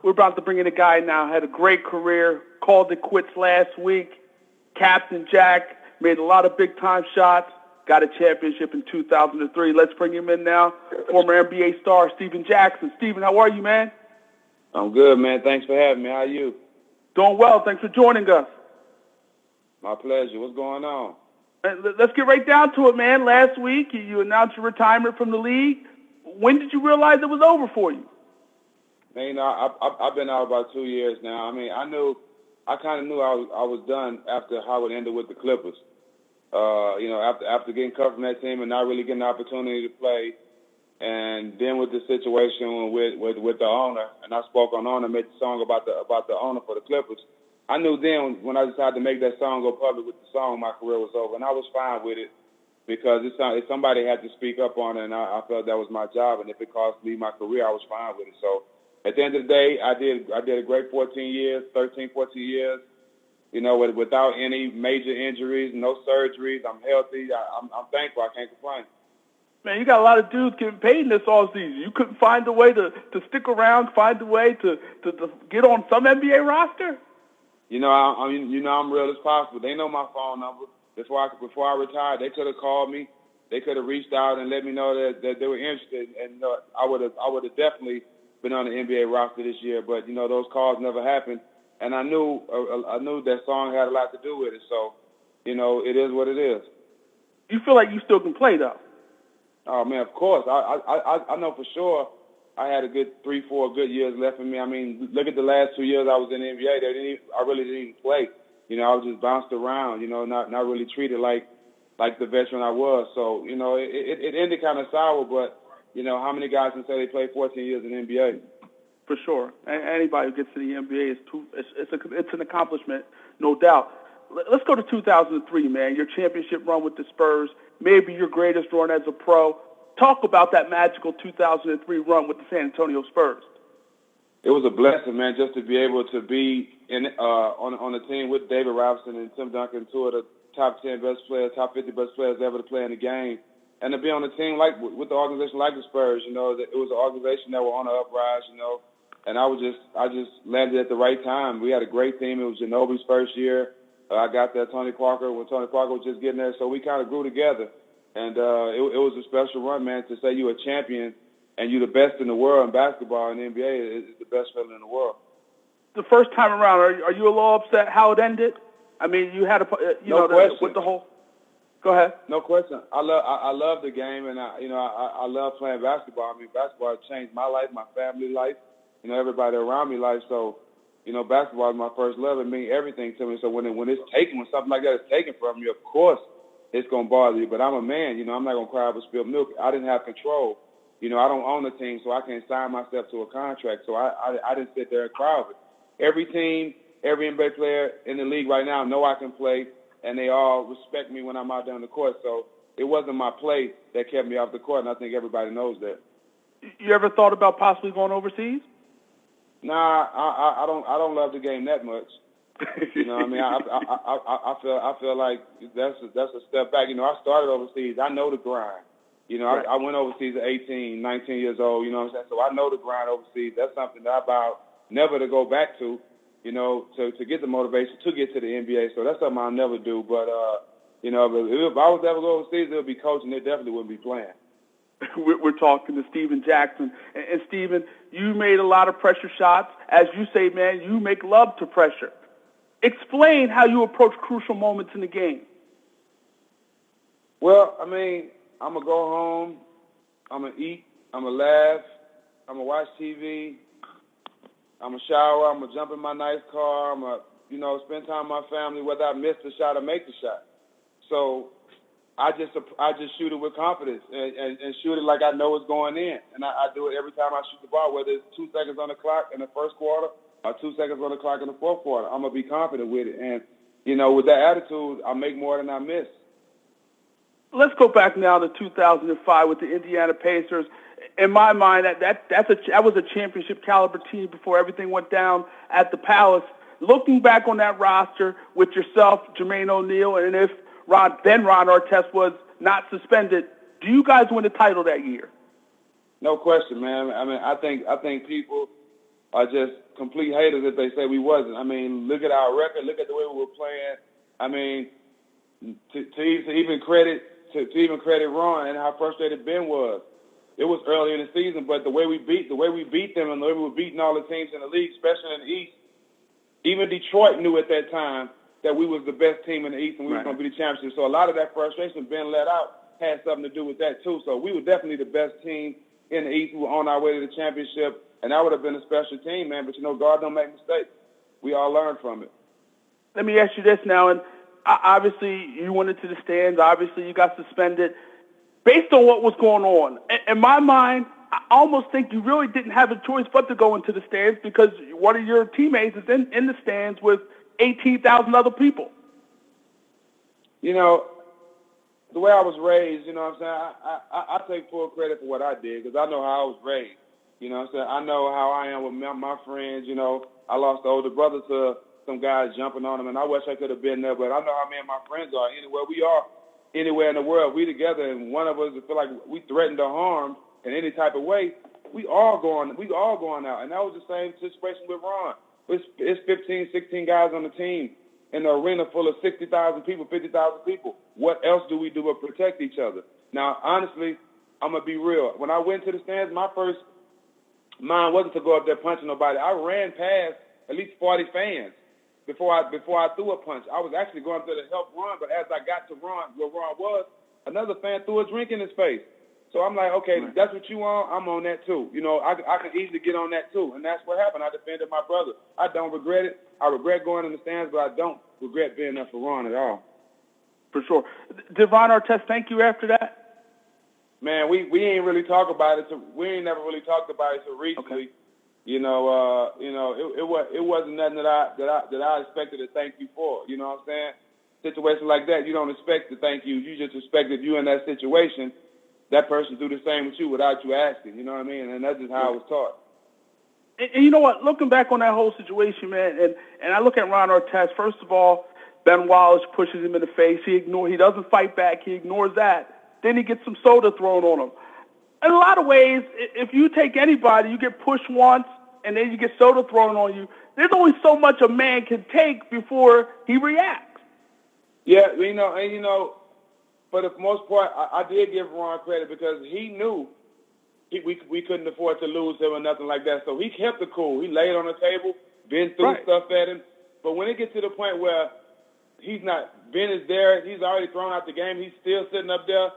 We're about to bring in a guy now, had a great career, called it quits last week. Captain Jack, made a lot of big-time shots, got a championship in 2003. Let's bring him in now, former NBA star Stephen Jackson. Stephen, how are you, man? I'm good, man. Thanks for having me. How are you? Doing well. Thanks for joining us. My pleasure. What's going on? Let's get right down to it, man. Last week, you announced your retirement from the league. When did you realize it was over for you? Man, you know, I've been out about 2 years now. I mean, I kind of knew I was done after how it ended with the Clippers. You know, after getting cut from that team and not really getting the opportunity to play, and then with the situation with the owner, and I spoke on owner, made the song about the owner for the Clippers. I knew then when I decided to make that song go public with the song, my career was over, and I was fine with it because if somebody had to speak up on it, and I felt that was my job, and if it cost me my career, I was fine with it. So at the end of the day, I did a great 13 years, you know, without any major injuries, no surgeries. I'm healthy. I'm thankful. I can't complain. Man, you got a lot of dudes getting paid in this offseason. You couldn't find a way to stick around, find a way to get on some NBA roster? You know, I'm real as possible. They know my phone number. Before I retired, they could have called me. They could have reached out and let me know that they were interested, and I would have definitely been on the NBA roster this year. But you know, those calls never happened, and I knew that song had a lot to do with it. So, you know, it is what it is. You feel like you still can play, though? Oh man, of course. I know for sure. I had a good 3-4 good years left in me. I mean, look at the last 2 years I was in the NBA. I really didn't even play. You know, I was just bounced around. You know, not really treated like the veteran I was. So, you know, it ended kind of sour. But you know, how many guys can say they played 14 years in the NBA? For sure. Anybody who gets to the NBA it's an accomplishment, no doubt. Let's go to 2003, man. Your championship run with the Spurs, maybe your greatest run as a pro. Talk about that magical 2003 run with the San Antonio Spurs. It was a blessing, man, just to be able to be on a team with David Robinson and Tim Duncan, two of the top 10 best players, top 50 best players ever to play in the game, and to be on a team with the organization like the Spurs. You know, it was an organization that were on the uprise. You know, and I just landed at the right time. We had a great team. It was Ginobili's first year. I got there Tony Parker when Tony Parker was just getting there, so we kind of grew together. And it was a special run, man, to say you're a champion and you're the best in the world in basketball in the NBA is the best feeling in the world. The first time around, are you a little upset how it ended? I mean, you had with the whole. Go ahead. No question. I love the game, and I love playing basketball. I mean, basketball changed my life, my family life, you know, everybody around me life. So, you know, basketball is my first love. It means everything to me. So when something like that is taken from you, of course, it's going to bother you. But I'm a man, you know, I'm not going to cry over spilled milk. I didn't have control. You know, I don't own the team, so I can't sign myself to a contract. So I didn't sit there and cry over it. Every team, every NBA player in the league right now know I can play, and they all respect me when I'm out there on the court. So it wasn't my play that kept me off the court, and I think everybody knows that. You ever thought about possibly going overseas? Nah, I don't love the game that much. You know what I mean? I feel like that's a step back. You know, I started overseas. I know the grind. You know, right. I went overseas at 18, 19 years old, you know what I'm saying? So I know the grind overseas. That's something that I vowed never to go back to, you know, to get the motivation to get to the NBA. So that's something I'll never do. But, you know, if I was to ever go overseas, it would be coaching. It definitely wouldn't be playing. We're talking to Stephen Jackson. And Stephen, you made a lot of pressure shots. As you say, man, you make love to pressure. Explain how you approach crucial moments in the game. Well, I mean, I'm going to go home, I'm going to eat, I'm going to laugh, I'm going to watch TV, I'm going to shower, I'm going to jump in my nice car, I'm going to, you know, spend time with my family, whether I miss the shot or make the shot. So I just shoot it with confidence and shoot it like I know it's going in. And I do it every time I shoot the ball, whether it's 2 seconds on the clock in the first quarter or 2 seconds on the clock in the fourth quarter. I'm going to be confident with it. And, you know, with that attitude, I make more than I miss. Let's go back now to 2005 with the Indiana Pacers. In my mind, that was a championship caliber team before everything went down at the Palace. Looking back on that roster with yourself, Jermaine O'Neal, and if Ron Artest was not suspended, do you guys win the title that year? No question, man. I mean, I think people are just complete haters if they say we wasn't. I mean, look at our record. Look at the way we were playing. I mean, to even credit Ron and how frustrated Ben was. It was early in the season, but the way we beat them and the way we were beating all the teams in the league, especially in the East, even Detroit knew at that time that we was the best team in the East and we were going to be the championship. So a lot of that frustration Ben let out had something to do with that too. So we were definitely the best team in the East. We were on our way to the championship, and that would have been a special team, man. But, God don't make mistakes. We all learn from it. Let me ask you this now, and obviously you went into the stands. Obviously you got suspended. Based on what was going on, in my mind, I almost think you really didn't have a choice but to go into the stands because one of your teammates is in the stands with 18,000 other people. The way I was raised, what I'm saying, I take full credit for what I did because I know how I was raised. What I'm saying, I know how I am with my friends. I lost an older brother to some guys jumping on him, and I wish I could have been there, but I know how me and my friends are. Anywhere we are, anywhere in the world, we together, and one of us feel like we threatened to harm in any type of way, we all going out. And that was the same situation with Ron. It's 15, 16 guys on the team in an arena full of 60,000 people, 50,000 people. What else do we do but protect each other? Now, honestly, I'm going to be real. When I went to the stands, my first mind wasn't to go up there punching nobody. I ran past at least 40 fans before I threw a punch. I was actually going up there to help Ron, but as I got to Ron, where Ron was, another fan threw a drink in his face. So I'm like, okay, that's what you want, I'm on that too. I can easily get on that too. And that's what happened. I defended my brother. I don't regret it. I regret going in the stands, but I don't regret being there for Ron at all. For sure. Did Ron Artest thank you after that? Man, we ain't really talk about it. We ain't never really talked about it so recently. Okay. It wasn't nothing that I expected to thank you for. You know what I'm saying? Situation like that, you don't expect to thank you. You just expect if you in that situation, that person do the same with you without you asking. You know what I mean? And that's just how I was taught. And you know what? Looking back on that whole situation, man, and I look at Ron Artest. First of all, Ben Wallace pushes him in the face. He doesn't fight back. He ignores that. Then he gets some soda thrown on him. In a lot of ways, if you take anybody, you get pushed once, and then you get soda thrown on you. There's only so much a man can take before he reacts. Yeah, for the most part, I did give Ron credit because he knew we couldn't afford to lose him or nothing like that. So he kept it cool. He laid on the table, Ben threw stuff at him. But when it gets to the point where Ben is there, he's already thrown out the game, he's still sitting up there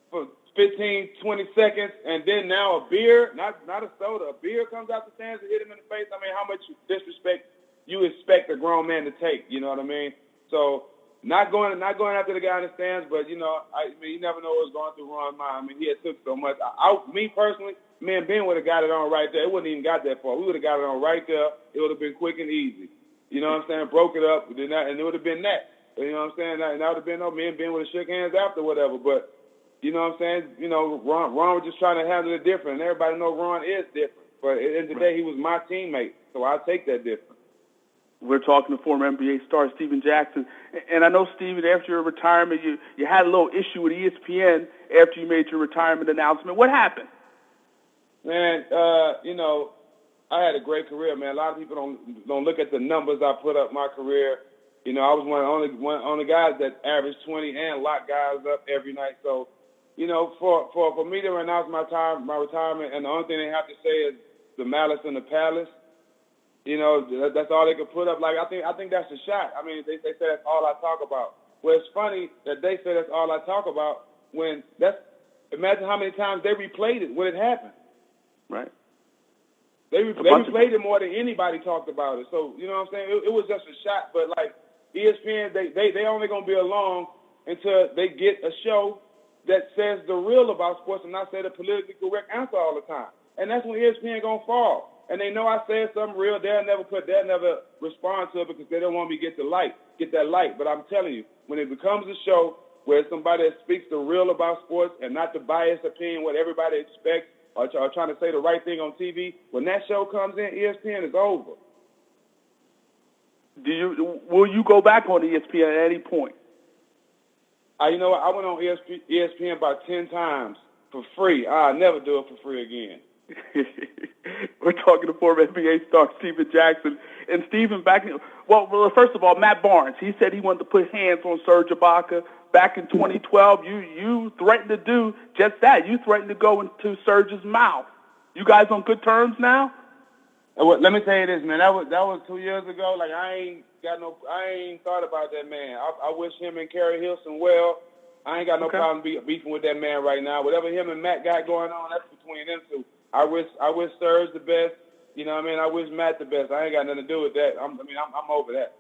for 15, 20 seconds, and then now a beer, not a soda, a beer comes out the stands and hit him in the face. I mean, how much disrespect you expect a grown man to take, you know what I mean? So not going after the guy in the stands, but, you never know what's going through Ron's mind. I mean, he had took so much. Me personally, me and Ben would have got it on right there. It wouldn't even got that far. We would have got it on right there. It would have been quick and easy. You know what I'm saying? Broke it up, and it would have been that. You know what I'm saying? And that would have been, me and Ben would have shook hands after whatever, but you know what I'm saying? Ron was just trying to handle it different. And everybody know Ron is different. But at the end of the day, he was my teammate, so I take that different. We're talking to former NBA star Stephen Jackson. And I know, Stephen, after your retirement, you had a little issue with ESPN after you made your retirement announcement. What happened? Man, I had a great career, man. A lot of people don't look at the numbers I put up my career. I was one of the guys that averaged 20 and locked guys up every night. So, for me to announce my retirement, and the only thing they have to say is the Malice and the Palace, that's all they could put up. Like, I think that's a shot. I mean, they say that's all I talk about. Well, it's funny that they say that's all I talk about when imagine how many times they replayed it when it happened. Right. They replayed it more than anybody talked about it. So, you know what I'm saying? It was just a shot. But, like, ESPN, they only going to be along until they get a show that says the real about sports and not say the politically correct answer all the time. And that's when ESPN going to fall. And they know I said something real. They'll never respond to it because they don't want me to get that light. But I'm telling you, when it becomes a show where it's somebody that speaks the real about sports and not the biased opinion, what everybody expects, or trying to say the right thing on TV, when that show comes in, ESPN is over. Will you go back on ESPN at any point? You know what? I went on ESPN about 10 times for free. I'll never do it for free again. We're talking to former NBA star Steven Jackson. And Steven, well, first of all, Matt Barnes, he said he wanted to put hands on Serge Ibaka. Back in 2012, you threatened to do just that. You threatened to go into Serge's mouth. You guys on good terms now? Well, let me tell you this, man. That was 2 years ago. Like, I ain't thought about that man. I wish him and Kerry Hilson well. I ain't got no problem beefing with that man right now. Whatever him and Matt got going on, that's between them two. I wish Serge the best. You know what I mean? I wish Matt the best. I ain't got nothing to do with that. I'm over that.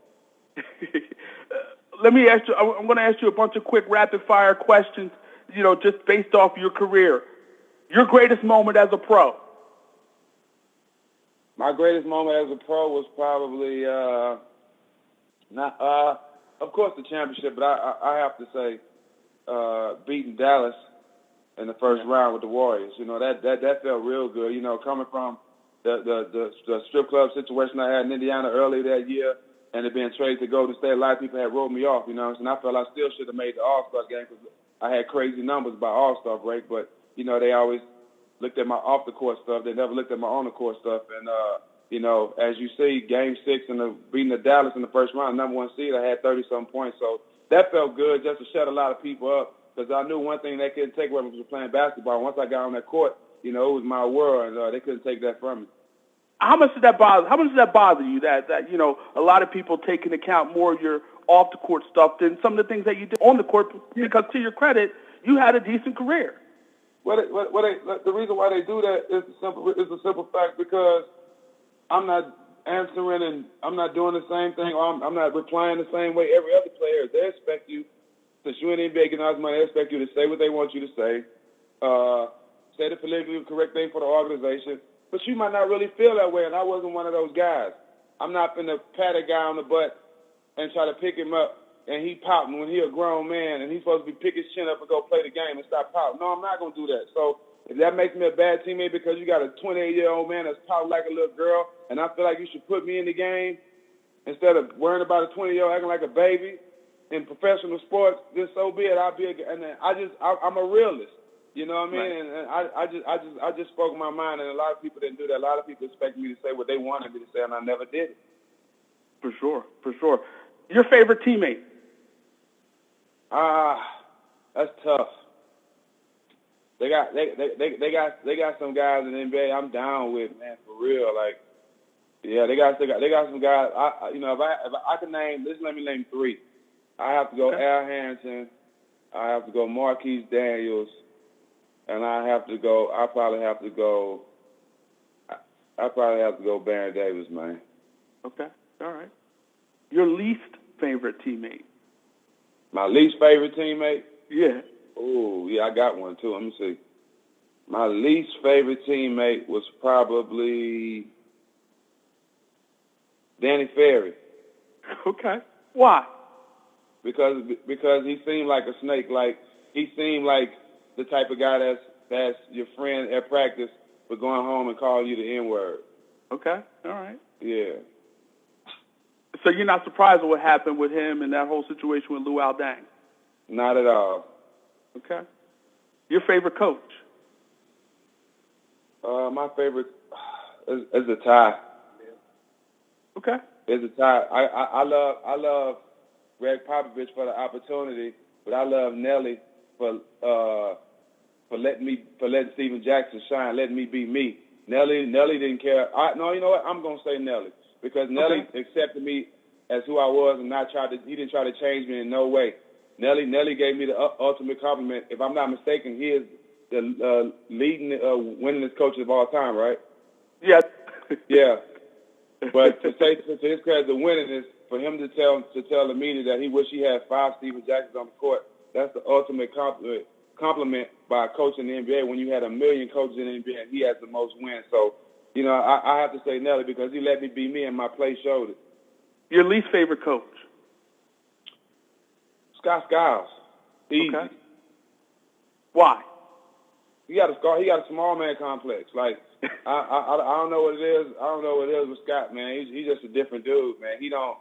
Let me ask you. I'm going to ask you a bunch of quick rapid-fire questions. Just based off your career. Your greatest moment as a pro. My greatest moment as a pro was probably of course, the championship, but I have to say beating Dallas in the first round with the Warriors. That felt real good. Coming from the strip club situation I had in Indiana earlier that year, and it being traded to Golden State, a lot of people had rolled me off. And I felt I still should have made the All-Star game because I had crazy numbers by All-Star break. But they always looked at my off-the-court stuff. They never looked at my on-the-court stuff. And as you see, Game 6 and beating the Dallas in the first round, number 1 seed, I had 30-something points. So that felt good just to shut a lot of people up because I knew one thing they couldn't take away from me was playing basketball. Once I got on that court, it was my world, and they couldn't take that from me. How much did that bother you? That a lot of people take into account more of your off-the-court stuff than some of the things that you did on the court because, to your credit, you had a decent career. The reason why they do that is a simple fact because I'm not answering and I'm not doing the same thing. Or I'm not replying the same way every other player. They expect you, since you ain't getting all this money, they expect you to say what they want you to say, say the politically correct thing for the organization. But you might not really feel that way, and I wasn't one of those guys. I'm not finna pat a guy on the butt and try to pick him up, and he pouting when he a grown man, and he's supposed to be pick his chin up and go play the game and stop pouting. No, I'm not going to do that. So if that makes me a bad teammate because you got a 28-year-old man that's pouting like a little girl, and I feel like you should put me in the game instead of worrying about a 20-year-old acting like a baby in professional sports, then so be it. I'm a realist. You know what I mean? Right. And I just spoke my mind, and a lot of people didn't do that. A lot of people expected me to say what they wanted me to say, and I never did it. For sure. Your favorite teammate? That's tough. They got some guys in the NBA I'm down with, man, for real. Like, yeah, they got some guys. If I can name, let me name 3. I have to go Al Harrington. I have to go Marquise Daniels. And I probably have to go Baron Davis, man. Okay. All right. Your least favorite teammate? My least favorite teammate? Yeah. Oh, yeah, I got one, too. Let me see. My least favorite teammate was probably Danny Ferry. Okay. Why? Because he seemed like a snake. Like, he seemed like the type of guy that's your friend at practice, but going home and calling you the N-word. Okay, all right. Yeah. So you're not surprised at what happened with him and that whole situation with Luol Deng? Not at all. Okay. Your favorite coach? My favorite is a tie. Okay. It's a tie. I love Greg Popovich for the opportunity, but I love Nelly for letting Steven Jackson shine, letting me be me. Nelly didn't care. No, you know what? I'm gonna say Nelly because Nelly accepted me as who I was and he didn't try to change me in no way. Nelly gave me the ultimate compliment. If I'm not mistaken, he is the leading winningest coach of all time, right? Yeah. Yeah. But to his credit, the winningest, for him to tell the media that he wish he had 5 Steven Jacksons on the court, that's the ultimate compliment by a coach in the NBA when you had 1 million coaches in the NBA and he has the most wins. So, I have to say Nelly because he let me be me and my play showed it. Your least favorite coach? Scott Skiles. Easy. Okay. Why? He got a small man complex. Like I don't know what it is. I don't know what it is with Scott, man. He's just a different dude, man. He don't,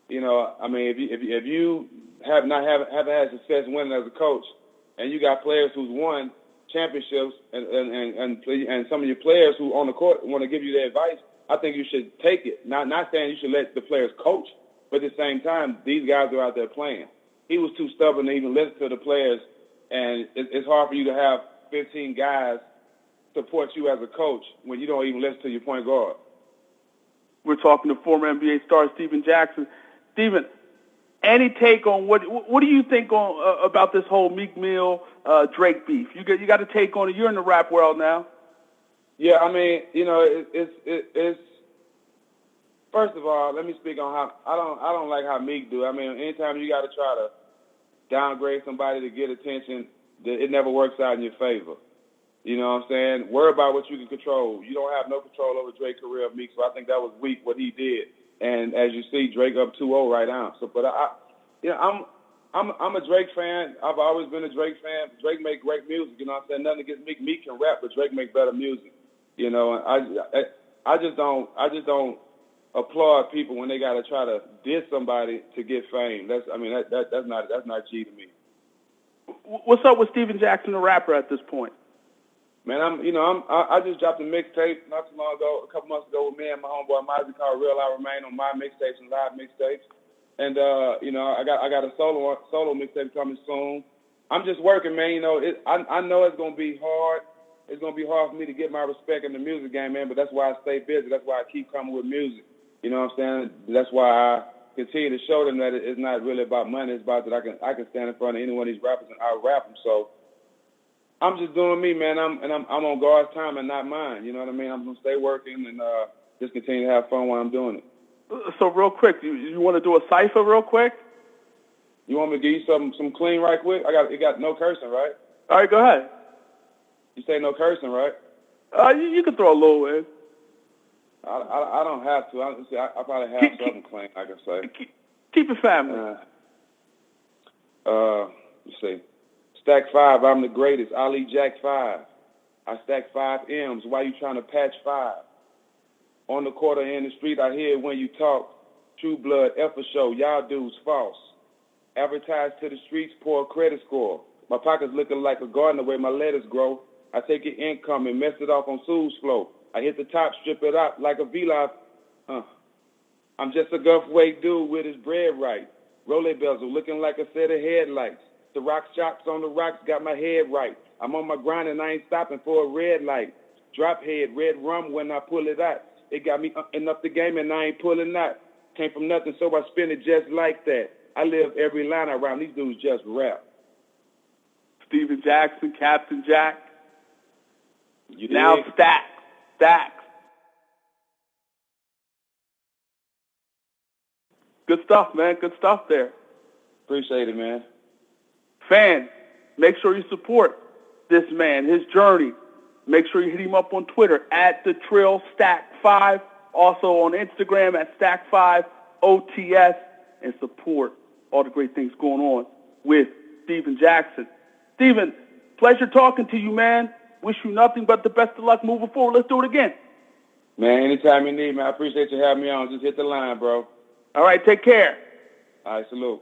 I mean, if you haven't had success winning as a coach, and you got players who's won championships and some of your players who on the court want to give you their advice, I think you should take it. Not saying you should let the players coach, but at the same time, these guys are out there playing. He was too stubborn to even listen to the players, and it's hard for you to have 15 guys support you as a coach when you don't even listen to your point guard. We're talking to former NBA star Stephen Jackson. Stephen, any take on what do you think on about this whole Meek Mill Drake beef? You got to take on it. You're in the rap world now. Yeah, I mean, it's first of all, let me speak on how I don't like how Meek do. I mean, anytime you got to try to downgrade somebody to get attention, it never works out in your favor. You know what I'm saying? Worry about what you can control. You don't have no control over Drake's career, Meek. So I think that was weak what he did. And as you see, Drake up 2-0 right now. So, but I'm a Drake fan. I've always been a Drake fan. Drake make great music. You know what I'm saying? Nothing against Meek. Meek can rap, but Drake make better music. You know, and I just don't applaud people when they got to try to diss somebody to get fame. That's not G to me. What's up with Stephen Jackson, the rapper, at this point? Man, I just dropped a mixtape not too long ago, a couple months ago, with me and my homeboy Malice called Real I Remain on my mixtapes and live mixtapes. And I got a solo mixtape coming soon. I'm just working, man. I know it's gonna be hard. It's gonna be hard for me to get my respect in the music game, man. But that's why I stay busy. That's why I keep coming with music. You know what I'm saying? That's why I continue to show them that it's not really about money. It's about that I can stand in front of any one of these rappers and out rap them. So I'm just doing me, man. I'm on God's time and not mine. You know what I mean? I'm gonna stay working and just continue to have fun while I'm doing it. So real quick, you want to do a cipher real quick? You want me to give you some clean right quick? It got no cursing, right? All right, go ahead. You say no cursing, right? You can throw a little in. I don't have to. I probably have something clean, I can say. Keep it family. Let's see. Stack 5, I'm the greatest. Ali Jack 5. I stack 5 M's. Why you trying to patch 5? On the court or in the street, I hear when you talk. True blood, F for show. Y'all dudes false. Advertise to the streets, poor credit score. My pockets looking like a garden the way my letters grow. I take your income and mess it off on Sue's flow. I hit the top, strip it out like a V-Live. I'm just a Gulfway dude with his bread right. Rolling bezel looking like a set of headlights. The rock shops on the rocks got my head right. I'm on my grind and I ain't stopping for a red light. Drop head, red rum when I pull it out. It got me up the game and I ain't pulling out. Came from nothing, so I spin it just like that. I live every line around. These dudes just rap. Stephen Jackson, Captain Jack. You now stack. Good stuff, man. Good stuff there. Appreciate it, man. Fans, make sure you support this man, his journey. Make sure you hit him up on Twitter at @TheTrillStack5. Also on Instagram at Stack5OTS, and support all the great things going on with Stephen Jackson. Stephen, pleasure talking to you, man. Wish you nothing but the best of luck moving forward. Let's do it again. Man, anytime you need me, I appreciate you having me on. Just hit the line, bro. All right, take care. All right, salute.